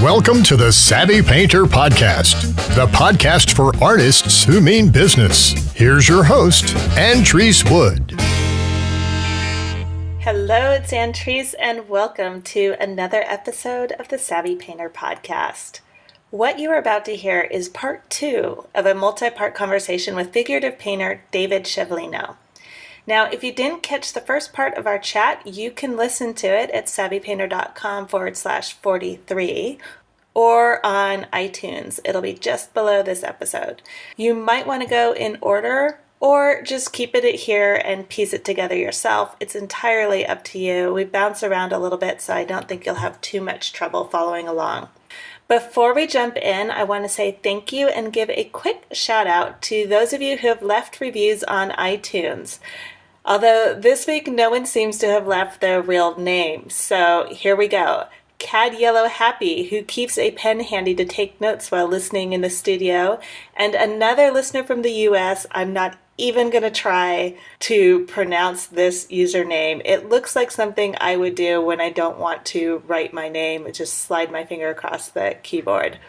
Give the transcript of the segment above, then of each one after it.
Welcome to the Savvy Painter Podcast, the podcast for artists who mean business. Here's your host, Antrese Wood. Hello, it's Antrese, and welcome to another episode of the Savvy Painter Podcast. What you are about to hear is part 2 of a multi-part conversation with figurative painter David Shevlino. Now, if you didn't catch the first part of our chat, you can listen to it at savvypainter.com/43 or on iTunes. It'll be just below this episode. You might want to go in order or just keep it here and piece it together yourself. It's entirely up to you. We bounce around a little bit, so I don't think you'll have too much trouble following along. Before we jump in, I want to say thank you and give a quick shout out to those of you who have left reviews on iTunes. Although this week no one seems to have left their real name, so here we go. Cad Yellow Happy, who keeps a pen handy to take notes while listening in the studio, and another listener from the US. I'm not even going to try to pronounce this username. It looks like something I would do when I don't want to write my name and just slide my finger across the keyboard.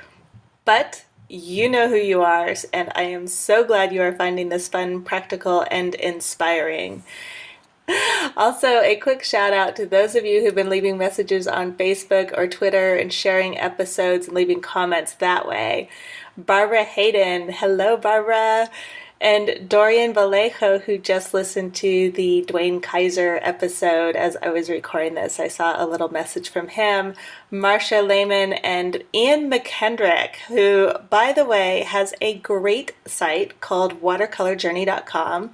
But you know who you are, and I am so glad you are finding this fun, practical, and inspiring. Also, a quick shout out to those of you who've been leaving messages on Facebook or Twitter and sharing episodes and leaving comments that way. Barbara Hayden, hello Barbara, and Dorian Vallejo, who just listened to the Dwayne Kaiser episode as I was recording this. I saw a little message from him. Marcia Lehman and Ian McKendrick, who, by the way, has a great site called watercolorjourney.com.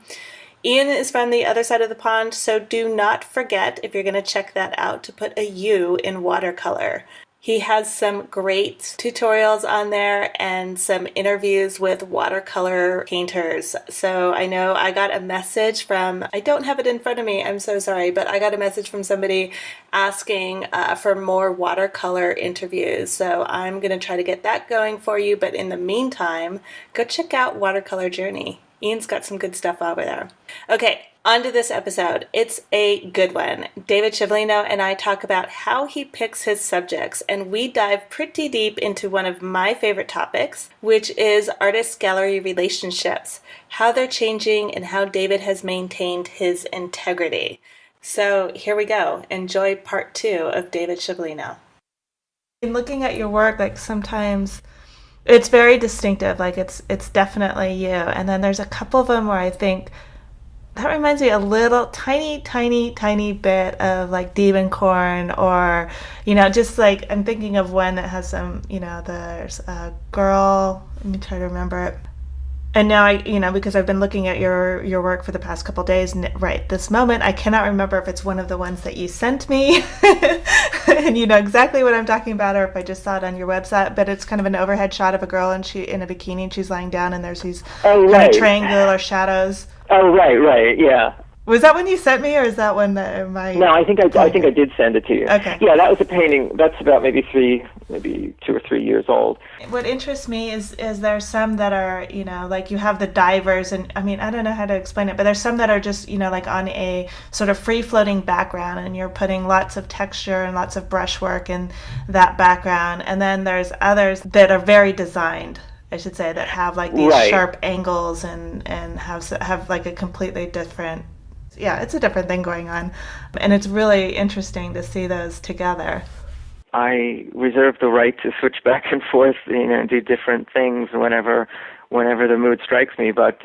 Ian is from the other side of the pond, so do not forget, if you're going to check that out, to put a U in watercolor. He has some great tutorials on there and some interviews with watercolor painters. So I know I got a message from, I don't have it in front of me, I'm so sorry, but I got a message from somebody asking for more watercolor interviews. So I'm going to try to get that going for you. But in the meantime, go check out Watercolor Journey. Ian's got some good stuff over there. Okay, on to this episode. It's a good one. David Shevlino and I talk about how he picks his subjects, and we dive pretty deep into one of my favorite topics, which is artist-gallery relationships, how they're changing, and how David has maintained his integrity. So here we go. Enjoy part 2 of David Shevlino. In looking at your work, like sometimes it's very distinctive, like it's definitely you. And then there's a couple of them where I think that reminds me a little tiny bit of like Diebenkorn, or, just like I'm thinking of one that has some, there's a girl, let me try to remember it. And now because I've been looking at your work for the past couple of days, right this moment, I cannot remember if it's one of the ones that you sent me, and you know exactly what I'm talking about, or if I just saw it on your website. But it's kind of an overhead shot of a girl, and she in a bikini, and she's lying down, and there's these kind of triangular shadows. Oh, right, yeah. Was that one you sent me, or is that one that No, I think I did send it to you. Okay. Yeah, that was a painting. That's about maybe 2 or 3 years old. What interests me is there's some that are, like you have the divers, and I mean, I don't know how to explain it, but there's some that are just, like on a sort of free-floating background, and you're putting lots of texture and lots of brushwork in that background. And then there's others that are very designed, I should say, that have like these sharp angles and have like a completely different, it's a different thing going on. And it's really interesting to see those together. I reserve the right to switch back and forth, and do different things whenever the mood strikes me. But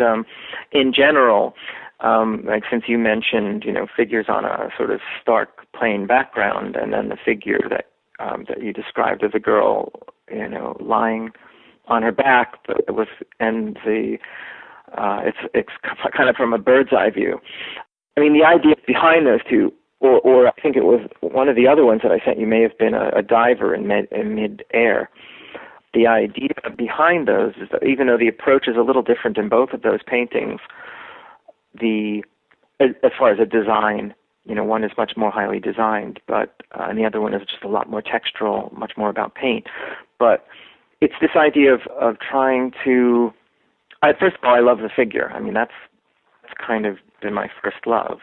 in general, like since you mentioned, figures on a sort of stark plain background, and then the figure that you described as a girl, lying on her back, it's kind of from a bird's eye view. I mean, the idea behind those two, or I think it was one of the other ones that I sent you, may have been a diver in Midair. The idea behind those is that even though the approach is a little different in both of those paintings, as far as a design, one is much more highly designed, and the other one is just a lot more textural, much more about paint. But it's this idea of trying to, first of all, I love the figure. I mean, that's kind of been my first love.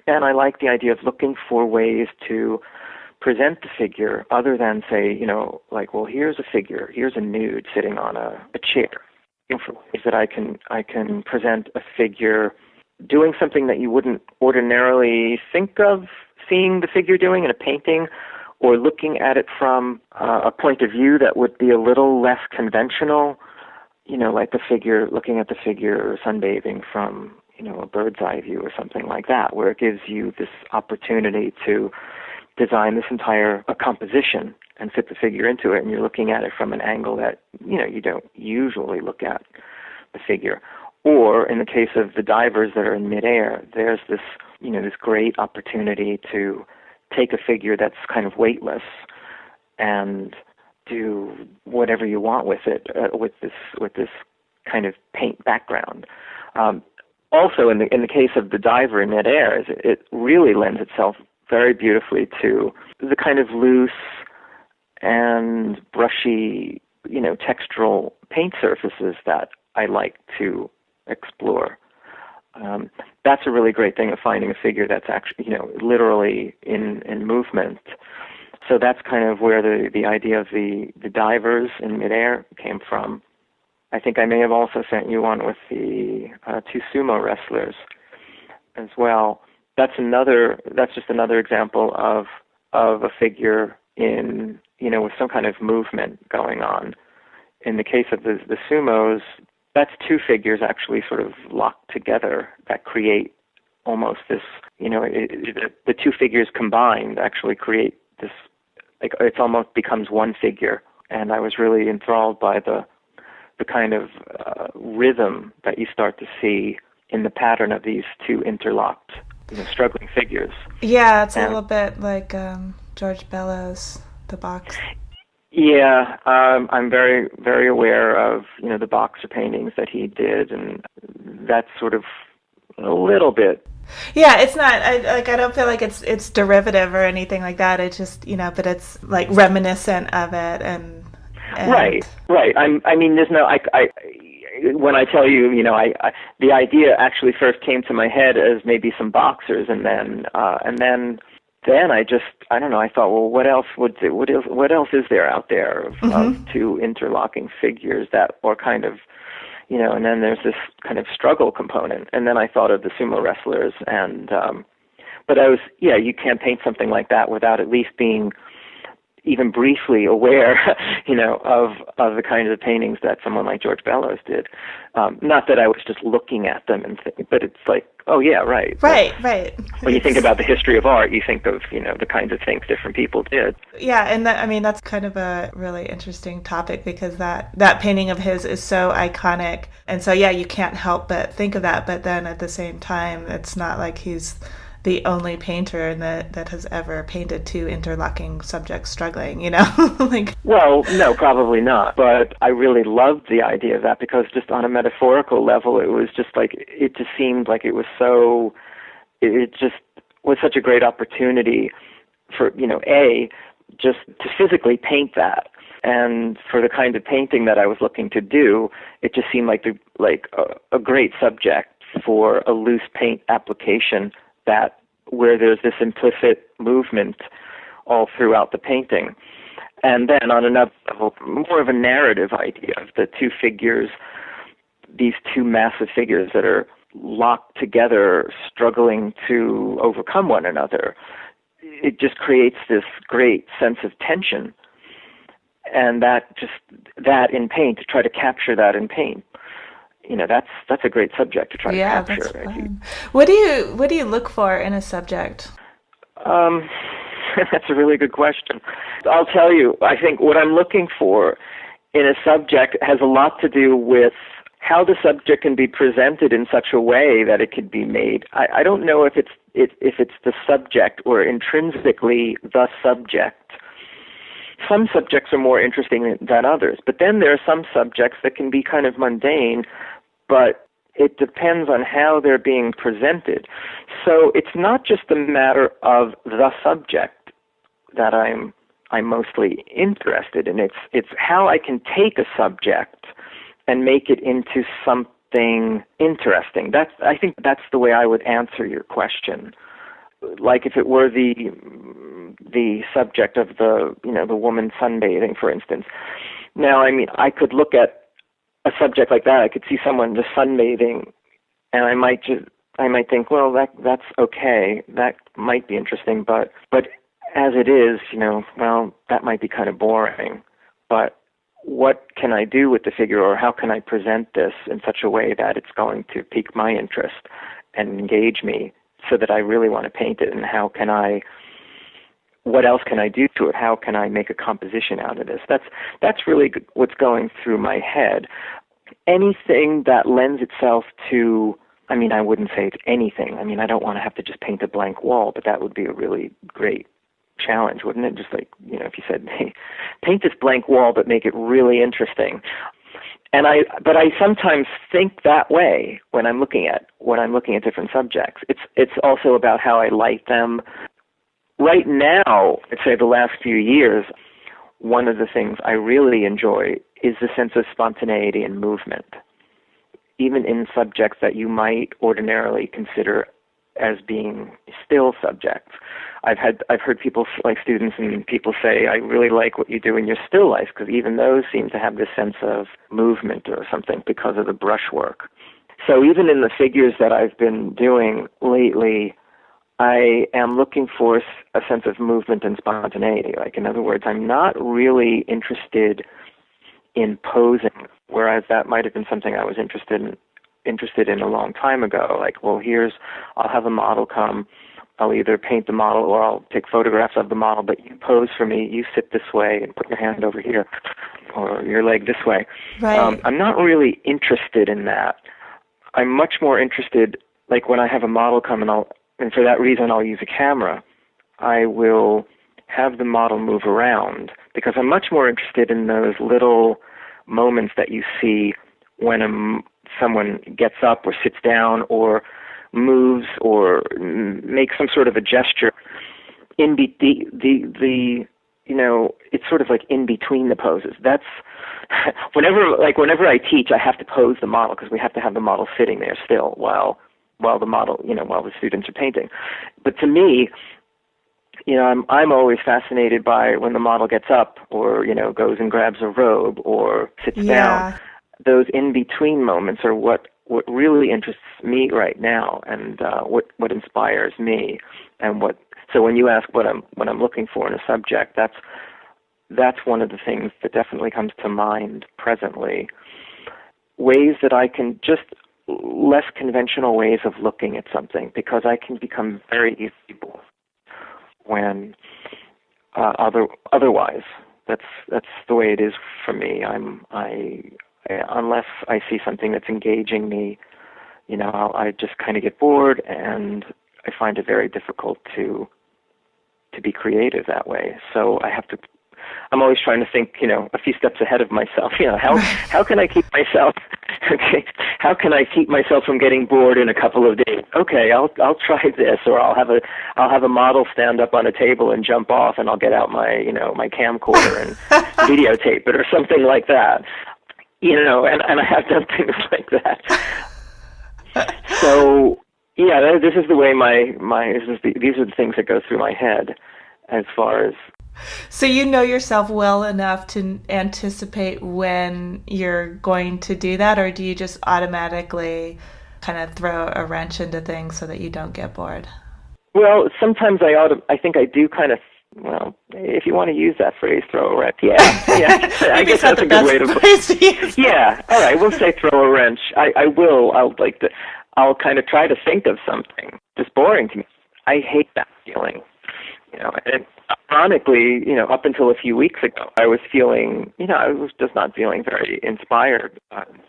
And I like the idea of looking for ways to present the figure other than say, like, well, here's a figure, here's a nude sitting on a chair. Is that I can present a figure doing something that you wouldn't ordinarily think of seeing the figure doing in a painting, or looking at it from a point of view that would be a little less conventional, like looking at the figure sunbathing from, a bird's eye view or something like that, where it gives you this opportunity to design this entire composition and fit the figure into it, and you're looking at it from an angle that, you don't usually look at the figure. Or in the case of the divers that are in midair, there's this, this great opportunity to take a figure that's kind of weightless and do whatever you want with it, with this kind of paint background. Also, in the case of the diver in midair, it really lends itself very beautifully to the kind of loose and brushy, textural paint surfaces that I like to explore. That's a really great thing of finding a figure that's actually, literally in movement. So that's kind of where the idea of the divers in midair came from. I think I may have also sent you one with the two sumo wrestlers as well. That's just another example of a figure in, with some kind of movement going on. In the case of the sumos, that's two figures actually sort of locked together that create almost this, the two figures combined actually create this, like, it almost becomes one figure. And I was really enthralled by the kind of rhythm that you start to see in the pattern of these two interlocked, struggling figures. Yeah, it's a little bit like George Bellows, the box. Yeah, I'm very, very aware of, the boxer paintings that he did, and that's sort of a little bit. Yeah, it's not, I don't feel like it's derivative or anything like that. It's just, but it's like reminiscent of it and Right. I mean, there's no, when I tell you, the idea actually first came to my head as maybe some boxers, and then I don't know, I thought, well, what else is there out there of two interlocking figures that are kind of, and then there's this kind of struggle component, and then I thought of the sumo wrestlers, and but you can't paint something like that without at least being even briefly aware, of the kinds of paintings that someone like George Bellows did. Not that I was just looking at them and thinking, but it's like, oh yeah, right. Right. When you think about the history of art, you think of, the kinds of things different people did. Yeah, and that's kind of a really interesting topic, because that painting of his is so iconic. And so, yeah, you can't help but think of that. But then at the same time, it's not like he's the only painter that has ever painted two interlocking subjects struggling, Well, no, probably not. But I really loved the idea of that, because just on a metaphorical level, it was just like, it just seemed like it was so, it just was such a great opportunity for, just to physically paint that. And for the kind of painting that I was looking to do, it just seemed like a great subject for a loose paint application where there's this implicit movement all throughout the painting. And then on another level, more of a narrative idea of the two figures, these two massive figures that are locked together, struggling to overcome one another. It just creates this great sense of tension. And that in paint, to try to capture that in paint, that's a great subject to try to capture. Yeah, that's fun. What do you look for in a subject? That's a really good question. I'll tell you, I think what I'm looking for in a subject has a lot to do with how the subject can be presented in such a way that it could be made. I don't know if it's the subject or intrinsically the subject. Some subjects are more interesting than others, but then there are some subjects that can be kind of mundane, but it depends on how they're being presented. So it's not just a matter of the subject that I'm mostly interested in. It's how I can take a subject and make it into something interesting. I think that's the way I would answer your question. like if it were the subject of the woman sunbathing, for instance. Now, I mean, I could look at a subject like that. I could see someone just sunbathing, and I might think, well, that's okay. That might be interesting, but as it is, well, that might be kind of boring. But what can I do with the figure, or how can I present this in such a way that it's going to pique my interest and engage me so that I really want to paint it? And what else can I do to it? How can I make a composition out of this? That's really what's going through my head. Anything that lends itself to, I mean, I wouldn't say it's anything. I mean, I don't want to have to just paint a blank wall, but that would be a really great challenge, wouldn't it? Just like, if you said, hey, paint this blank wall, but make it really interesting. But I sometimes think that way when I'm looking at different subjects. It's also about how I light them. Right now, I'd say the last few years, one of the things I really enjoy is the sense of spontaneity and movement, even in subjects that you might ordinarily consider as being still subjects. I've heard people, like students and people, say, I really like what you do in your still life, because even those seem to have this sense of movement or something because of the brushwork. So even in the figures that I've been doing lately, I am looking for a sense of movement and spontaneity. Like, in other words, I'm not really interested in posing, whereas that might have been something I was interested in a long time ago. Like, well, I'll have a model come, I'll either paint the model or I'll take photographs of the model, but you pose for me, you sit this way and put your hand over here or your leg this way. Right. I'm not really interested in that. I'm much more interested, like when I have a model come and for that reason I'll use a camera, I will have the model move around, because I'm much more interested in those little moments that you see when someone gets up or sits down or moves or makes some sort of a gesture. It's sort of like in between the poses. That's whenever I teach, I have to pose the model, because we have to have the model sitting there still while the students are painting. But to me, I'm always fascinated by when the model gets up or, goes and grabs a robe or sits down. Those in-between moments are what really interests me right now, and what inspires me, and so when you ask what I'm looking for in a subject, that's one of the things that definitely comes to mind presently. Ways that I can just less conventional ways of looking at something, because I can become very easily bored when otherwise. That's the way it is for me. Unless I see something that's engaging me, I just kind of get bored, and I find it very difficult to be creative that way. So I'm always trying to think, a few steps ahead of myself. How can I keep myself? Okay, how can I keep myself from getting bored in a couple of days? Okay, I'll try this, or I'll have a model stand up on a table and jump off, and I'll get out my my camcorder and videotape it, or something like that. And I have done things like that. So yeah, this is the way these are the things that go through my head as far as. So you know yourself well enough to anticipate when you're going to do that, or do you just automatically kind of throw a wrench into things so that you don't get bored? Well, sometimes I think I do kind of. Well, if you want to use that phrase, throw a wrench. Yeah. I guess that's a good way to phrase to use. Yeah. All right. We'll say throw a wrench. I will. I'll kind of try to think of something. It's boring to me. I hate that feeling. And ironically, up until a few weeks ago, I was feeling, I was just not feeling very inspired.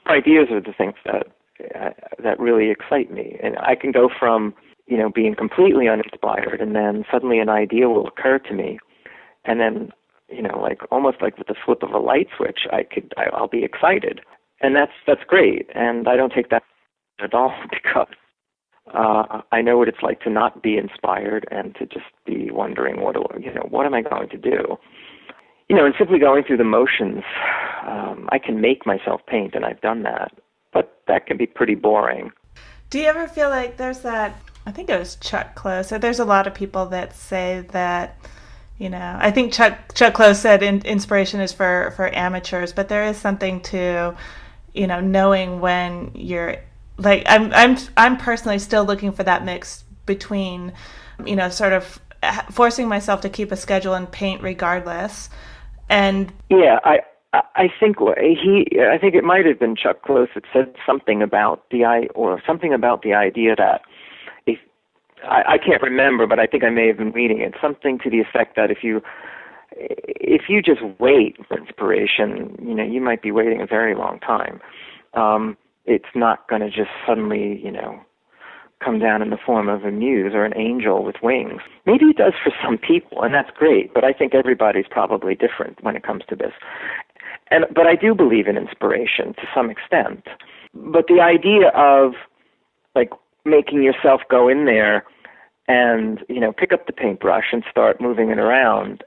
Ideas are the things that really excite me, and I can go from being completely uninspired, and then suddenly an idea will occur to me, and then, almost like with the flip of a light switch, I'll be excited, and that's great, and I don't take that at all, because I know what it's like to not be inspired and to just be wondering what am I going to do, and simply going through the motions. I can make myself paint, and I've done that, but that can be pretty boring. Do you ever feel like there's that I think it was Chuck Close. So there's a lot of people that say that, I think Chuck Close said inspiration is for amateurs, but there is something to, knowing when you're like, I'm personally still looking for that mix between, sort of forcing myself to keep a schedule and paint regardless. And yeah, I think it might have been Chuck Close that said something about the idea that if I can't remember, but I think I may have been reading it, something to the effect that if you just wait for inspiration, you might be waiting a very long time. It's not going to just suddenly, come down in the form of a muse or an angel with wings. Maybe it does for some people, and that's great, but I think everybody's probably different when it comes to this. But I do believe in inspiration to some extent. But the idea of, like, making yourself go in there and, pick up the paintbrush and start moving it around,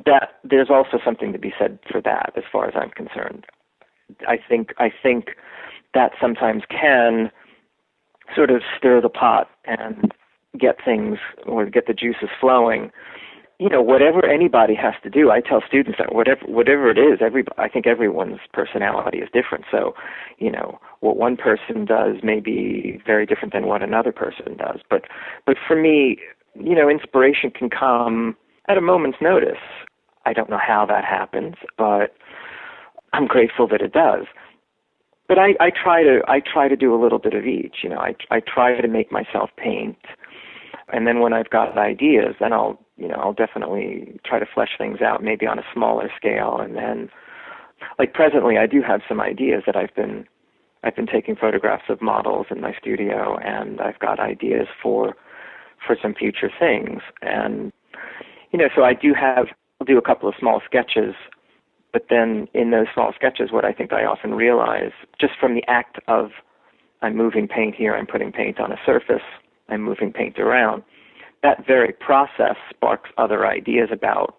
that there's also something to be said for that, as far as I'm concerned. I think that sometimes can sort of stir the pot and get things, or get the juices flowing. Whatever anybody has to do, I tell students that whatever it is, I think everyone's personality is different. So, what one person does may be very different than what another person does. But for me, inspiration can come at a moment's notice. I don't know how that happens, but I'm grateful that it does. But I try to do a little bit of each. I try to make myself paint, and then when I've got ideas, then I'll definitely try to flesh things out, maybe on a smaller scale. And then, like presently, I do have some ideas that I've been taking photographs of models in my studio, and I've got ideas for some future things. And so I'll do a couple of small sketches. But then in those small sketches, what I think I often realize, just from the act of I'm moving paint here, I'm putting paint on a surface, I'm moving paint around, that very process sparks other ideas about,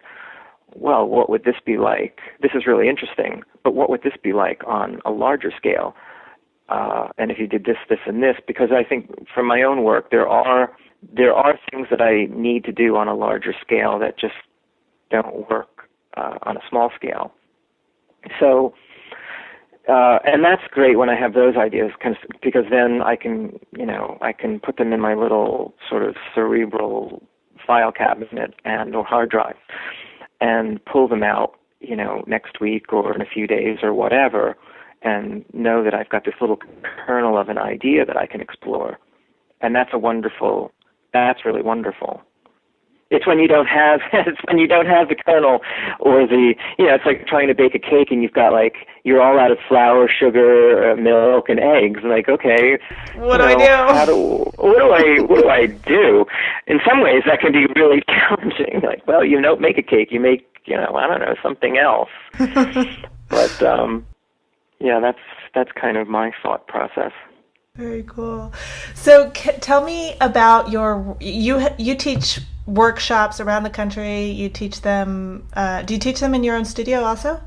well, what would this be like? This is really interesting, but what would this be like on a larger scale? And if you did this, this, and this, because I think from my own work, there are things that I need to do on a larger scale that just don't work on a small scale. So, and that's great when I have those ideas, because then I can put them in my little sort of cerebral file cabinet or hard drive and pull them out, next week or in a few days or whatever, and know that I've got this little kernel of an idea that I can explore. And that's really wonderful. It's when you don't have the kernel, or it's like trying to bake a cake and you're all out of flour, sugar, milk, and eggs. And like, okay, what do I do? What do I do? In some ways, that can be really challenging. Like, well, you don't make a cake, you make, I don't know, something else. But that's kind of my thought process. Very cool. So tell me about you teach workshops around the country. You teach them. Do you teach them in your own studio also?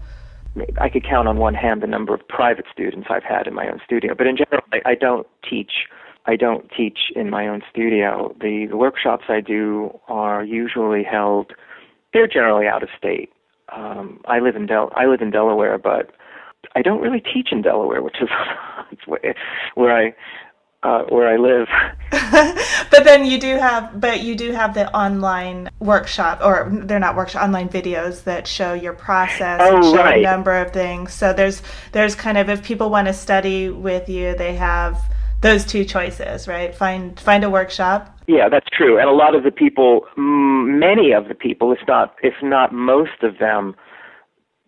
I could count on one hand the number of private students I've had in my own studio. But in general, I don't teach in my own studio. The workshops I do are usually held. They're generally out of state. I live in Delaware, but I don't really teach in Delaware, which is where I live. But then you do have the online workshop, or they're not workshop, online videos that show your process and show a number of things. So there's kind of, if people want to study with you, they have those two choices, right? Find a workshop. Yeah, that's true. And a lot of the people, many of the people, if not most of them,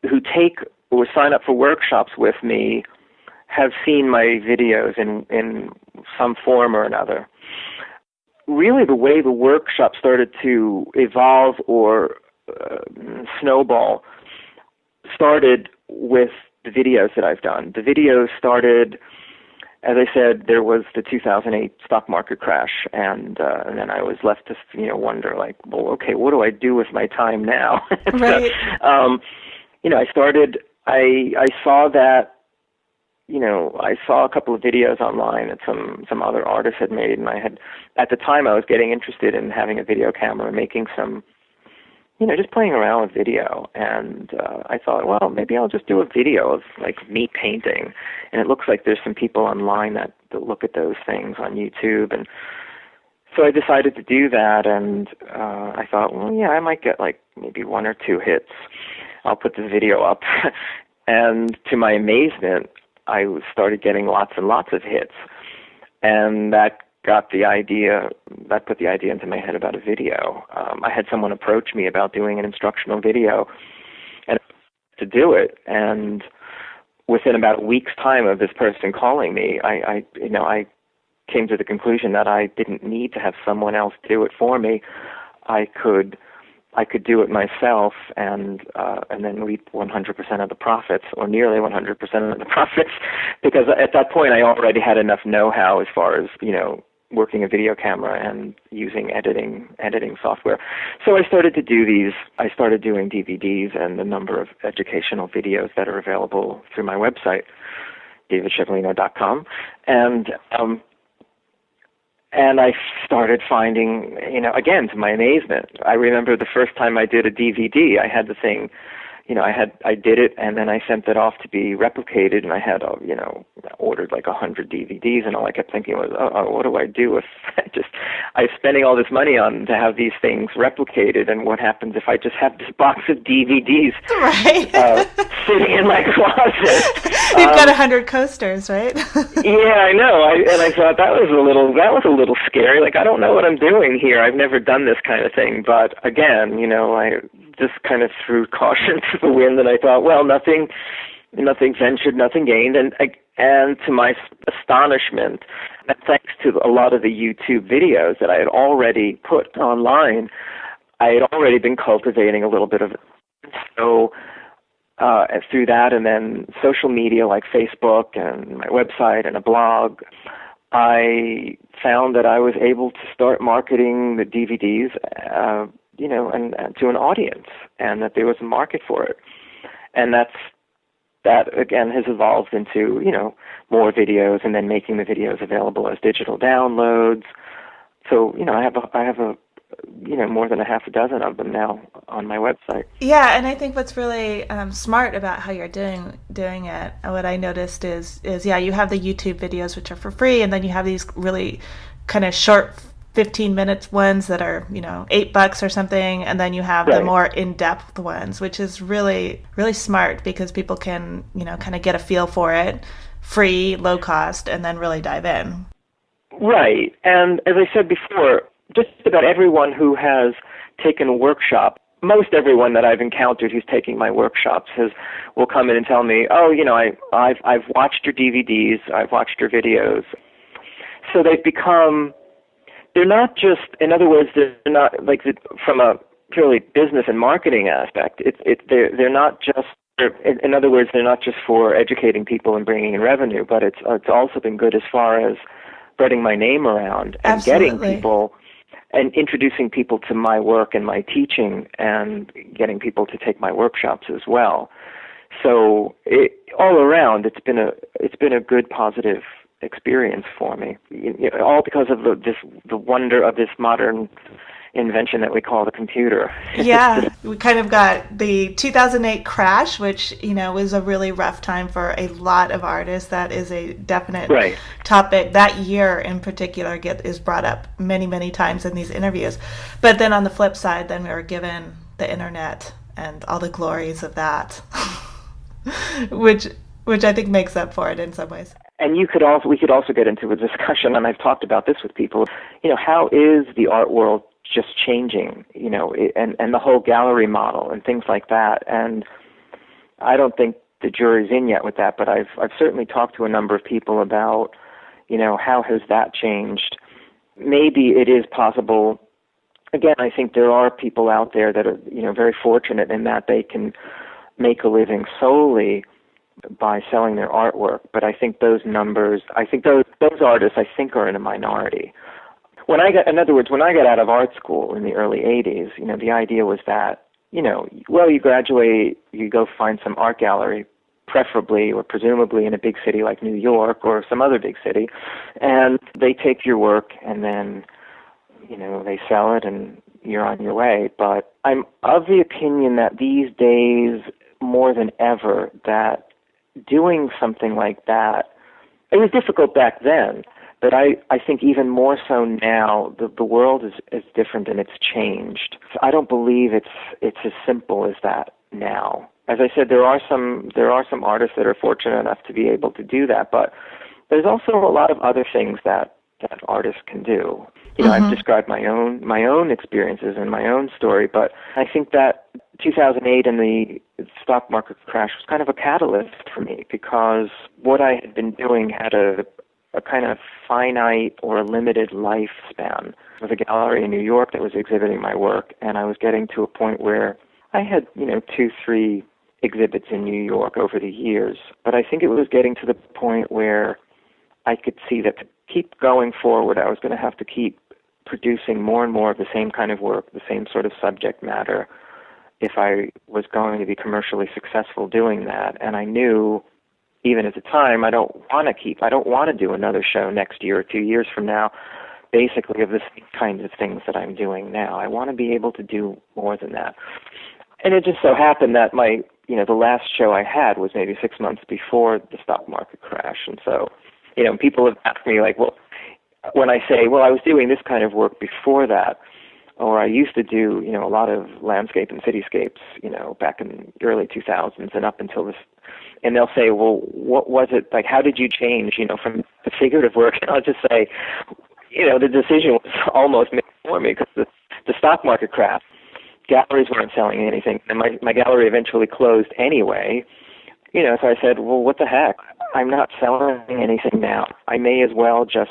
who take or sign up for workshops with me have seen my videos in some form or another. Really, the way the workshop started to evolve or snowball started with the videos that I've done. The videos started, as I said, there was the 2008 stock market crash, and then I was left to wonder, like, well, okay, what do I do with my time now? Right. So, I saw that I saw a couple of videos online that some other artists had made, and at the time I was getting interested in having a video camera, making some, just playing around with video. And I thought, well, maybe I'll just do a video of like me painting. And it looks like there's some people online that look at those things on YouTube. And so I decided to do that, and I thought, well, yeah, I might get like maybe 1 or 2 hits. I'll put the video up. And to my amazement, I started getting lots and lots of hits. And that put the idea into my head about a video. I had someone approach me about doing an instructional video and to do it. And within about a week's time of this person calling me, I came to the conclusion that I didn't need to have someone else do it for me. I could do it myself and then reap 100% of the profits, or nearly 100% of the profits, because at that point I already had enough know-how as far as, working a video camera and using editing software. So I started to do these. I started doing DVDs and a number of educational videos that are available through my website, davidshevlino.com. And I started finding, again, to my amazement, I remember the first time I did a DVD, I had the thing, I did it, and then I sent it off to be replicated, and I had, ordered like 100 DVDs, and all I kept thinking was, what do I do if I'm spending all this money to have these things replicated, and what happens if I just have this box of DVDs sitting in my closet? You've got 100 coasters, right? Yeah, I know. I thought that was a little scary. Like, I don't know what I'm doing here. I've never done this kind of thing. But again, I just kind of threw caution to the wind, and I thought, well, nothing ventured, nothing gained. And to my astonishment, and thanks to a lot of the YouTube videos that I had already put online, I had already been cultivating a little bit of so. Through that, and then social media like Facebook and my website and a blog, I found that I was able to start marketing the DVDs, and to an audience, and that there was a market for it. And that again has evolved into, more videos, and then making the videos available as digital downloads. So, I have a more than a half a dozen of them now on my website. Yeah, and I think what's really smart about how you're doing it, what I noticed is you have the YouTube videos, which are for free, and then you have these really kind of short 15 minutes ones that are, $8 or something, and then you have the more in-depth ones, which is really, really smart because people can, kind of get a feel for it, free, low cost, and then really dive in. Right, and as I said before, just about everyone who has taken a workshop, most everyone that I've encountered who's taking my workshops will come in and tell me, I've watched your DVDs, I've watched your videos. So they've become, they're not just, in other words, they're not like from a purely business and marketing aspect. They're not just, in other words, they're not just for educating people and bringing in revenue, but it's also been good as far as spreading my name around and Absolutely. Getting people and introducing people to my work and my teaching, and getting people to take my workshops as well. So all around, it's been a good, positive experience for me. All because of the wonder of this modern invention that we call the computer. Yeah, we kind of got the 2008 crash, which, was a really rough time for a lot of artists. That is a definite topic. That year in particular is brought up many, many times in these interviews. But then on the flip side, then we were given the internet and all the glories of that, which I think makes up for it in some ways. And we could also get into a discussion, and I've talked about this with people, how is the art world just changing, and the whole gallery model and things like that. And I don't think the jury's in yet with that, but I've certainly talked to a number of people about, how has that changed? Maybe it is possible. Again, I think there are people out there that are, very fortunate in that they can make a living solely by selling their artwork. But I think those artists, I think, are in a minority. When I got out of art school in the early 80s, the idea was that, you graduate, you go find some art gallery, preferably or presumably in a big city like New York or some other big city, and they take your work and then, they sell it and you're on your way. But I'm of the opinion that these days, more than ever, that doing something like that, it was difficult back then, but I think even more so now, the world is different and it's changed. So I don't believe it's as simple as that now. As I said, there are some artists that are fortunate enough to be able to do that, but there's also a lot of other things that artists can do. I've described my own experiences and my own story, but I think that 2008 and the stock market crash was kind of a catalyst for me, because what I had been doing had a kind of finite or a limited lifespan. There was a gallery in New York that was exhibiting my work, and I was getting to a point where I had, 2-3 exhibits in New York over the years, but I think it was getting to the point where I could see that to keep going forward, I was going to have to keep producing more and more of the same kind of work, the same sort of subject matter, if I was going to be commercially successful doing that. And I knew, even at the time, I don't want to do another show next year or 2 years from now, basically of the same kinds of things that I'm doing now. I want to be able to do more than that. And it just so happened that the last show I had was maybe 6 months before the stock market crash. And so, people have asked me, like, well, when I say, well, I was doing this kind of work before that, or I used to do, a lot of landscape and cityscapes, back in the early 2000s and up until this, and they'll say, well, what was it, like, how did you change, from the figurative work? And I'll just say, the decision was almost made for me, because the stock market crashed. Galleries weren't selling anything, and my gallery eventually closed anyway. So I said, well, what the heck? I'm not selling anything now. I may as well just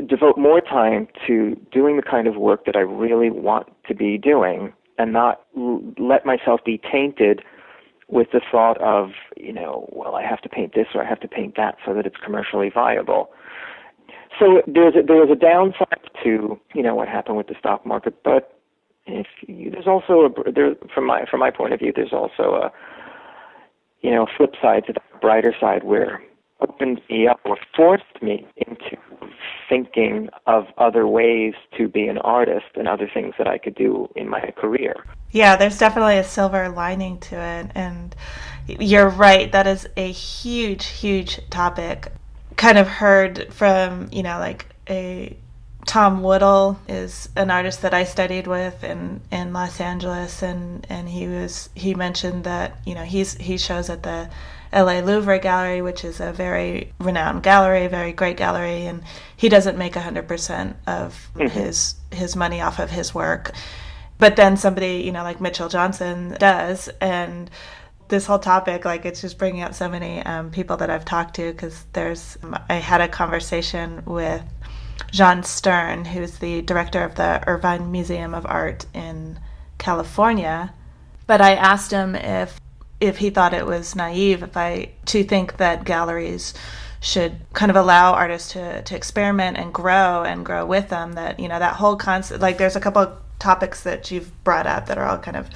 devote more time to doing the kind of work that I really want to be doing, and not let myself be tainted with the thought of, well, I have to paint this or I have to paint that so that it's commercially viable. So there was a downside to, what happened with the stock market, but there's also from my point of view, there's also a flip side to the brighter side, where opened me up or forced me into thinking of other ways to be an artist and other things that I could do in my career. Yeah, there's definitely a silver lining to it. And you're right, that is a huge, huge topic. Kind of heard from, Tom Woodall is an artist that I studied with in Los Angeles, and he mentioned that, he shows at the LA Louvre Gallery, which is a very renowned gallery, very great gallery, and he doesn't make 100% of his money off of his work. But then somebody, like Mitchell Johnson does, and this whole topic, it's just bringing out so many people that I've talked to, because I had a conversation with Jean Stern, who's the director of the Irvine Museum of Art in California. But I asked him if he thought it was naive to think that galleries should kind of allow artists to experiment and grow with them. That, that whole concept, there's a couple of topics that you've brought up that are all kind of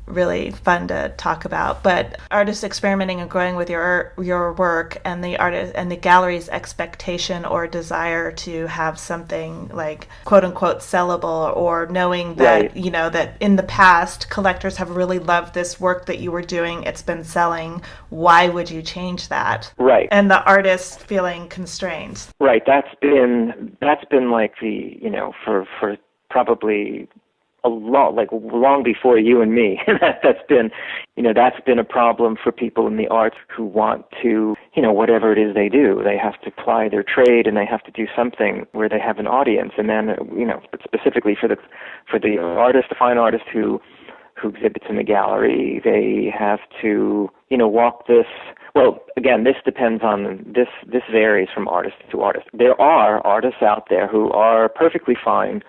really fun to talk about, but artists experimenting and growing with your work, and the artist and the gallery's expectation or desire to have something like quote unquote sellable, or knowing that that in the past collectors have really loved this work that you were doing, it's been selling, why would you change that? Right. And the artist feeling constrained. Right. That's been like the for probably long before you and me. that's been a problem for people in the arts who want to, whatever it is they do, they have to ply their trade and they have to do something where they have an audience. And then, specifically for the artist, the fine artist who exhibits in the gallery, they have to, walk this. Well, again, this depends on this varies from artist to artist. There are artists out there who are perfectly fine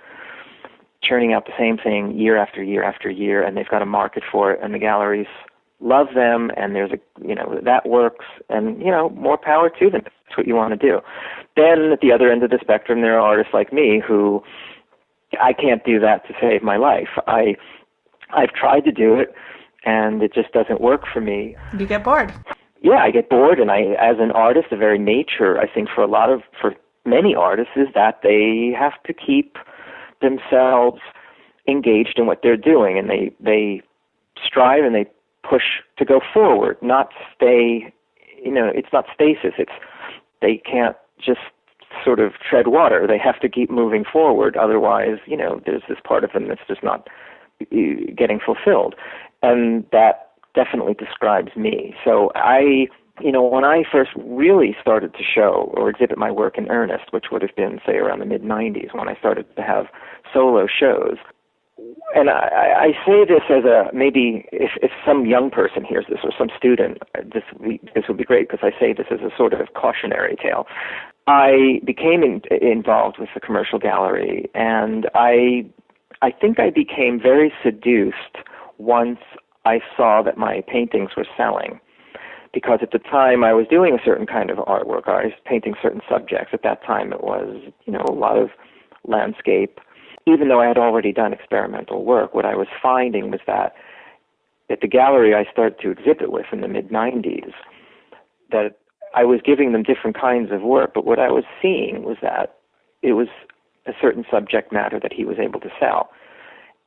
churning out the same thing year after year after year, and they've got a market for it, and the galleries love them, and there's that works, and more power to them. That's what you want to do. Then at the other end of the spectrum, there are artists like me who I can't do that to save my life. I've tried to do it, and it just doesn't work for me. You get bored. yeah, I get bored, and as an artist, the very nature, I think, for many artists is that they have to keep themselves engaged in what they're doing, and they strive and they push to go forward, not stay, it's not stasis. They can't just sort of tread water. They have to keep moving forward. Otherwise, there's this part of them that's just not getting fulfilled. And that definitely describes me. So when I first really started to show or exhibit my work in earnest, which would have been, say, around the mid-'90s, when I started to have solo shows, and I say this as maybe if some young person hears this or some student, this would be great, because I say this as a sort of cautionary tale. I became involved with the commercial gallery, and I think I became very seduced once I saw that my paintings were selling. Because at the time I was doing a certain kind of artwork. I was painting certain subjects. At that time it was, a lot of landscape. Even though I had already done experimental work, what I was finding was that at the gallery I started to exhibit with in the mid-'90s, that I was giving them different kinds of work, but what I was seeing was that it was a certain subject matter that he was able to sell.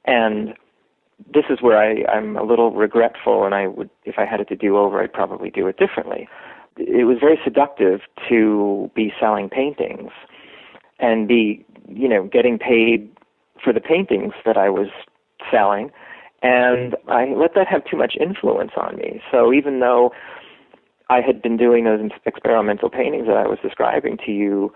And this is where I'm a little regretful, and if I had it to do over, I'd probably do it differently. It was very seductive to be selling paintings and be, getting paid for the paintings that I was selling, and I let that have too much influence on me. So even though I had been doing those experimental paintings that I was describing to you,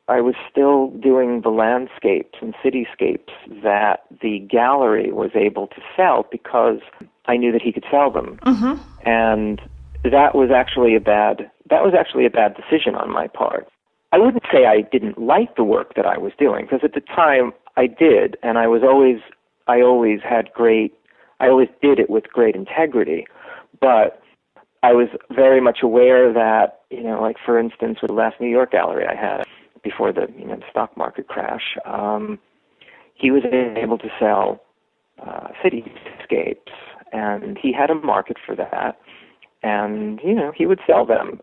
I was still doing the landscapes and cityscapes that the gallery was able to sell because I knew that he could sell them. Mm-hmm. And that was actually a bad decision on my part. I wouldn't say I didn't like the work that I was doing, because at the time I did, and I always did it with great integrity. But I was very much aware that, like for instance, with the last New York gallery I had before the stock market crash, he was able to sell cityscapes, and he had a market for that, and he would sell them.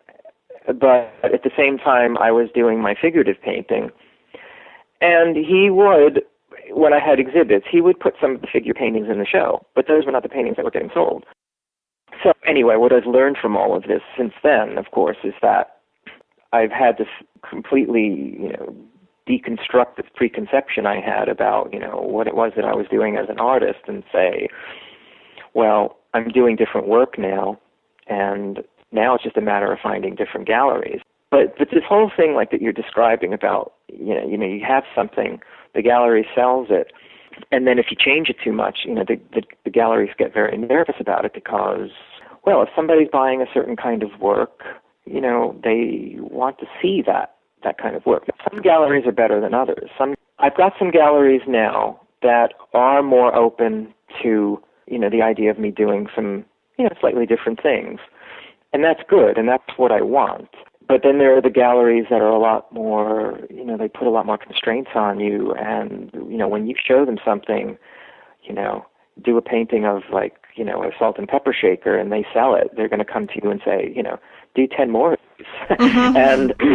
But at the same time, I was doing my figurative painting, and he would, when I had exhibits, he would put some of the figure paintings in the show, but those were not the paintings that were getting sold. So anyway, what I've learned from all of this since then, of course, is that I've had this completely, deconstruct this preconception I had about, what it was that I was doing as an artist, and say, well, I'm doing different work now, and now it's just a matter of finding different galleries. But this whole thing like that you're describing about, you have something, the gallery sells it, and then if you change it too much, the galleries get very nervous about it because, well, if somebody's buying a certain kind of work, they want to see that kind of work. Some galleries are better than others. I've got some galleries now that are more open to, the idea of me doing some, slightly different things. And that's good, and that's what I want. But then there are the galleries that are a lot more, they put a lot more constraints on you. And, when you show them something, do a painting of like, a salt and pepper shaker and they sell it, they're going to come to you and say, do 10 more of these. Mm-hmm.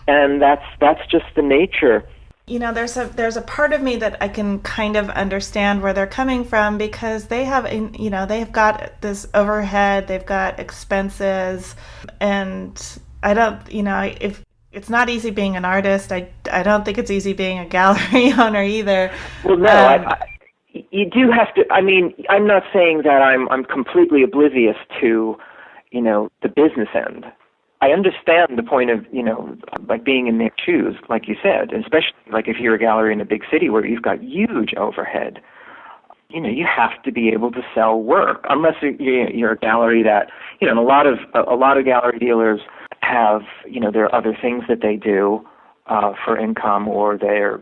and that's just the nature. There's a part of me that I can kind of understand where they're coming from, because they have, they've got this overhead, they've got expenses, and I don't, if it's not easy being an artist, I don't think it's easy being a gallery owner either. Well, no, you do have to. I mean, I'm not saying that I'm completely oblivious to, the business end. I understand the point of, like being in their shoes, like you said, especially like if you're a gallery in a big city where you've got huge overhead. You have to be able to sell work, unless you're a gallery that, and a lot of gallery dealers have, there are other things that they do for income, or they're,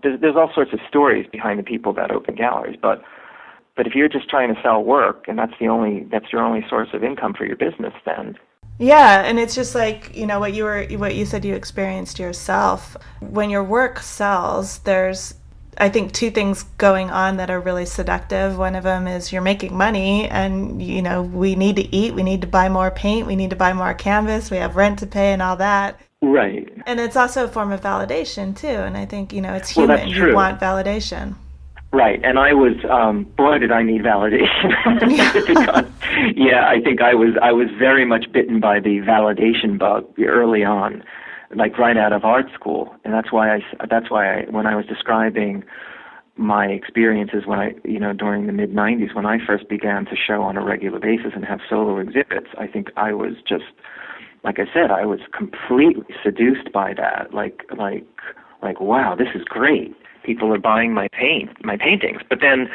there's all sorts of stories behind the people that open galleries. But if you're just trying to sell work and that's your only source of income for your business, then. Yeah, and it's just like, what you said you experienced yourself. When your work sells, there's I think two things going on that are really seductive. One of them is you're making money, and we need to eat, we need to buy more paint, we need to buy more canvas, we have rent to pay and all that. Right. And it's also a form of validation too. And I think it's human. Well, that's true. You want validation. Right, and I was, boy, did I need validation. Because, I think I was very much bitten by the validation bug early on, like right out of art school, and that's why when I was describing my experiences during the mid '90s when I first began to show on a regular basis and have solo exhibits, I think I was just, like I said, I was completely seduced by that. Like, wow, this is great. People are buying my paintings. But then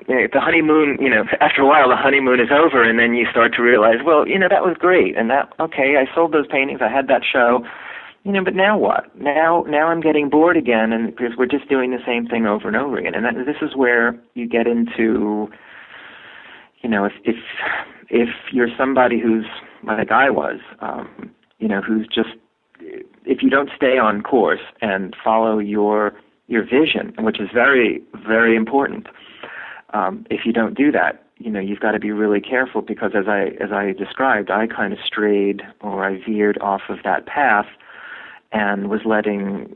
the honeymoon, after a while the honeymoon is over, and then you start to realize, well, that was great, and I sold those paintings, I had that show, but now what? Now I'm getting bored again, and because we're just doing the same thing over and over again. And this is where you get into, if you're somebody who's like I was, who's just, if you don't stay on course and follow your vision, which is very, very important. If you don't do that, you've got to be really careful, because as I described, I kind of strayed, or I veered off of that path, and was letting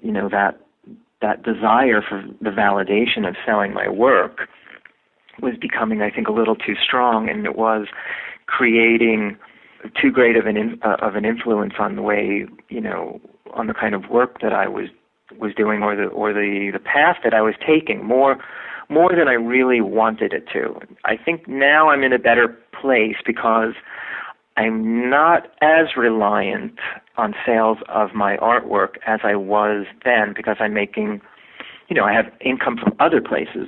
that desire for the validation of selling my work was becoming, I think, a little too strong, and it was creating too great of an influence on the way, on the kind of work that I was doing, or the path that I was taking, more than I really wanted it to. I think now I'm in a better place, because I'm not as reliant on sales of my artwork as I was then, because I'm making, I have income from other places.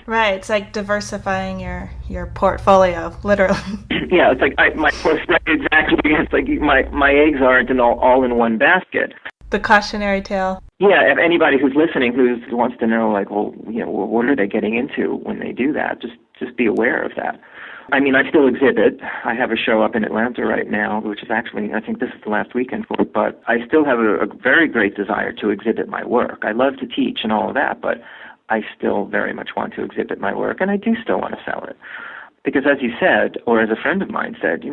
Right, it's like diversifying your portfolio, literally. Yeah, it's like exactly. It's like my eggs aren't all in one basket. The cautionary tale. Yeah, if anybody who's listening who wants to know, like, well, what are they getting into when they do that? Just be aware of that. I mean, I still exhibit. I have a show up in Atlanta right now, which is actually, I think this is the last weekend for it, but I still have a very great desire to exhibit my work. I love to teach and all of that, but I still very much want to exhibit my work, and I do still want to sell it. Because as you said, or as a friend of mine said,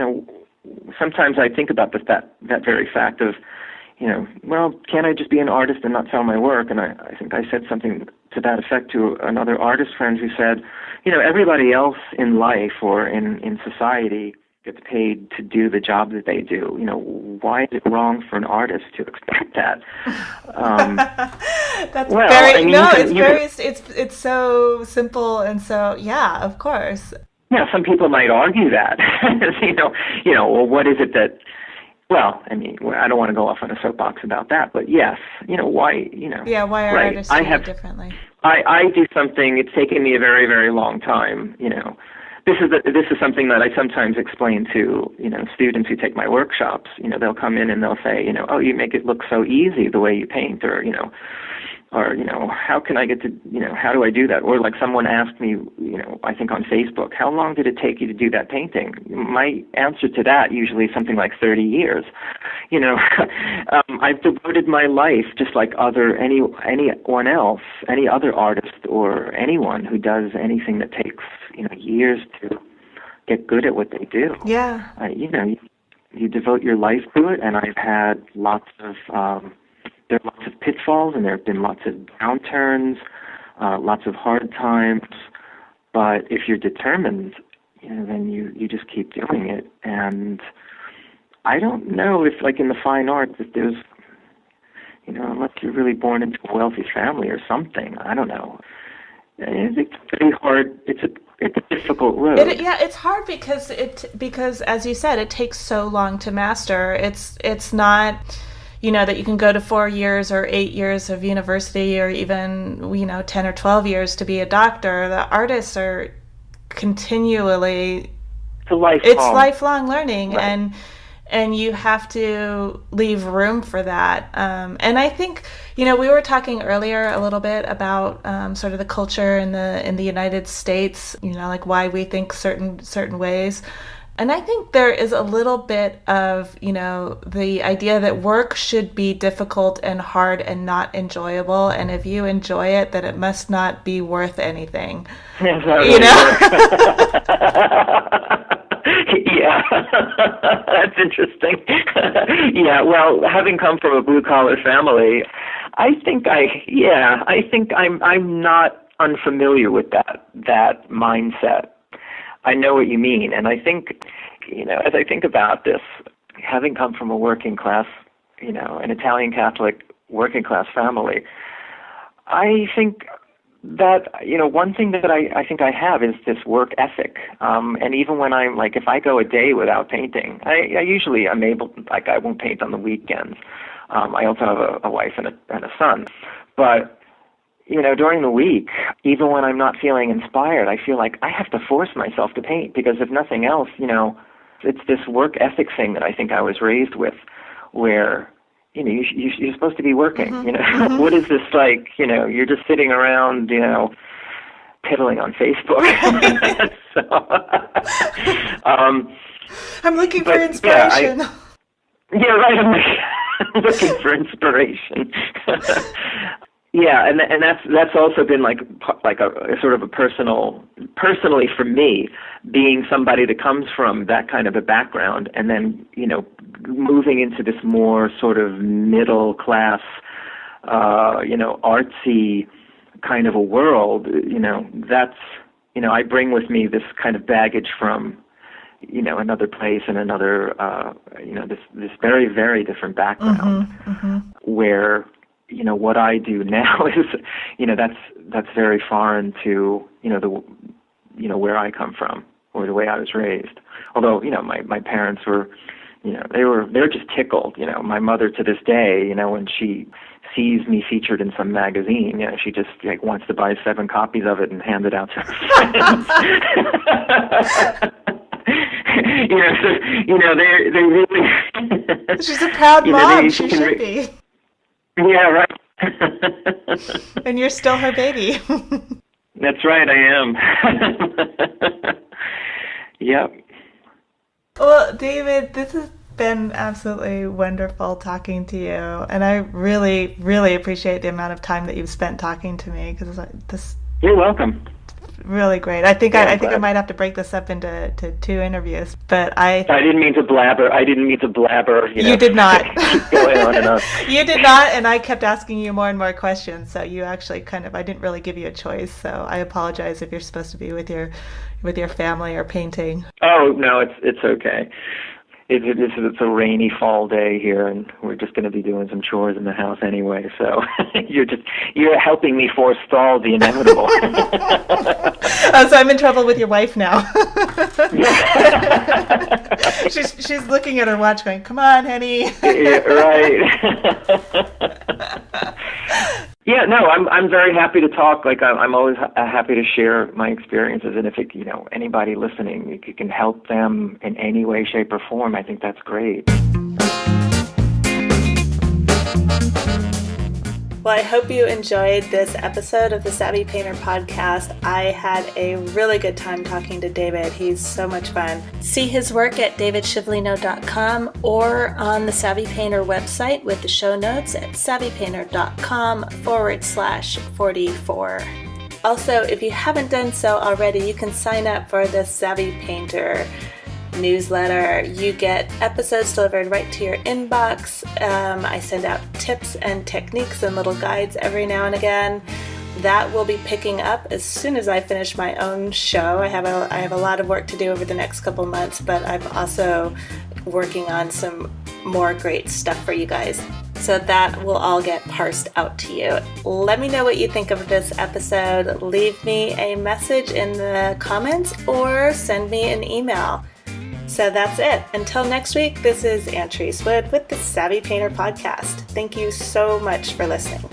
sometimes I think about that very fact of, well, can't I just be an artist and not sell my work? And I think I said something to that effect to another artist friend who said, everybody else in life or in society gets paid to do the job that they do. Why is it wrong for an artist to expect that? That's well, very, it's so simple, and so, yeah, of course. Yeah, some people might argue that, well, what is it that, well, I mean, I don't want to go off on a soapbox about that, but yes, why, Yeah, why are right. artists doing it differently? I do something, it's taken me a very, very long time, This is something that I sometimes explain to, students who take my workshops. They'll come in and they'll say, oh, you make it look so easy the way you paint, or how can I get to, how do I do that? Or like someone asked me, I think on Facebook, how long did it take you to do that painting? My answer to that usually is something like 30 years. I've devoted my life just like anyone else, any other artist or anyone who does anything that takes, years to get good at what they do. Yeah. You devote your life to it, and I've had lots of, there are lots of pitfalls, and there have been lots of downturns, lots of hard times. But if you're determined, then you just keep doing it. And I don't know if, like in the fine arts, if there's, unless you're really born into a wealthy family or something, I don't know. It's pretty hard. It's a difficult road. It's hard because as you said, it takes so long to master. It's not, that you can go to 4 years or 8 years of university or even, 10 or 12 years to be a doctor. The artists are continually, it's lifelong learning, right. And you have to leave room for that. And I think, we were talking earlier a little bit about sort of the culture in the United States, like why we think certain ways. And I think there is a little bit of, the idea that work should be difficult and hard and not enjoyable. And if you enjoy it, then it must not be worth anything. Yeah, that's interesting. Yeah, well, having come from a blue-collar family, I think I'm not unfamiliar with that mindset. I know what you mean, and I think, as I think about this, having come from a working class, an Italian Catholic working class family, I think that, one thing that I think I have is this work ethic. And even when I'm like, if I go a day without painting, I usually am able, like, I won't paint on the weekends. I also have a wife and a son. But, during the week, even when I'm not feeling inspired, I feel like I have to force myself to paint because if nothing else, it's this work ethic thing that I think I was raised with where, you're supposed to be working, Mm-hmm. What is this like, you're just sitting around, piddling on Facebook. I'm looking for inspiration. Yeah, right. I'm looking for inspiration. Yeah, and that's also been like a sort of a personally for me, being somebody that comes from that kind of a background, and then moving into this more sort of middle class, artsy kind of a world. That's I bring with me this kind of baggage from another place and another this very, very different background where. What I do now is, that's very foreign to, where I come from or the way I was raised. Although, my parents were, they're just tickled. My mother to this day, when she sees me featured in some magazine, she just wants to buy 7 copies of it and hand it out to her friends. They really. She's a proud mom. She should be. Yeah, right. And you're still her baby. That's right, I am. Yep. Well, David, this has been absolutely wonderful talking to you. And I really, really appreciate the amount of time that you've spent talking to me because this. You're welcome. Really great. I think I might have to break this up into 2 interviews, but I didn't mean to blabber. You did not. Keep going on and on. You did not, and I kept asking you more and more questions. So you actually I didn't really give you a choice. So I apologize if you're supposed to be with your family or painting. Oh no, it's okay. It's a rainy fall day here, and we're just going to be doing some chores in the house anyway. So you're helping me forestall the inevitable. So I'm in trouble with your wife now. she's looking at her watch, going, "Come on, honey." Yeah, right. Yeah, no, I'm very happy to talk. Like I'm always happy to share my experiences, and if anybody listening, if you can help them in any way, shape, or form, I think that's great. Well, I hope you enjoyed this episode of the Savvy Painter podcast. I had a really good time talking to David. He's so much fun. See his work at davidshevlino.com or on the Savvy Painter website with the show notes at savvypainter.com/44. Also, if you haven't done so already, you can sign up for the Savvy Painter newsletter. You get episodes delivered right to your inbox. I send out tips and techniques and little guides every now and again. That will be picking up as soon as I finish my own show. I have a lot of work to do over the next couple months, but I'm also working on some more great stuff for you guys. So that will all get parsed out to you. Let me know what you think of this episode. Leave me a message in the comments or send me an email. So that's it. Until next week, this is Ann Treese Wood with the Savvy Painter Podcast. Thank you so much for listening.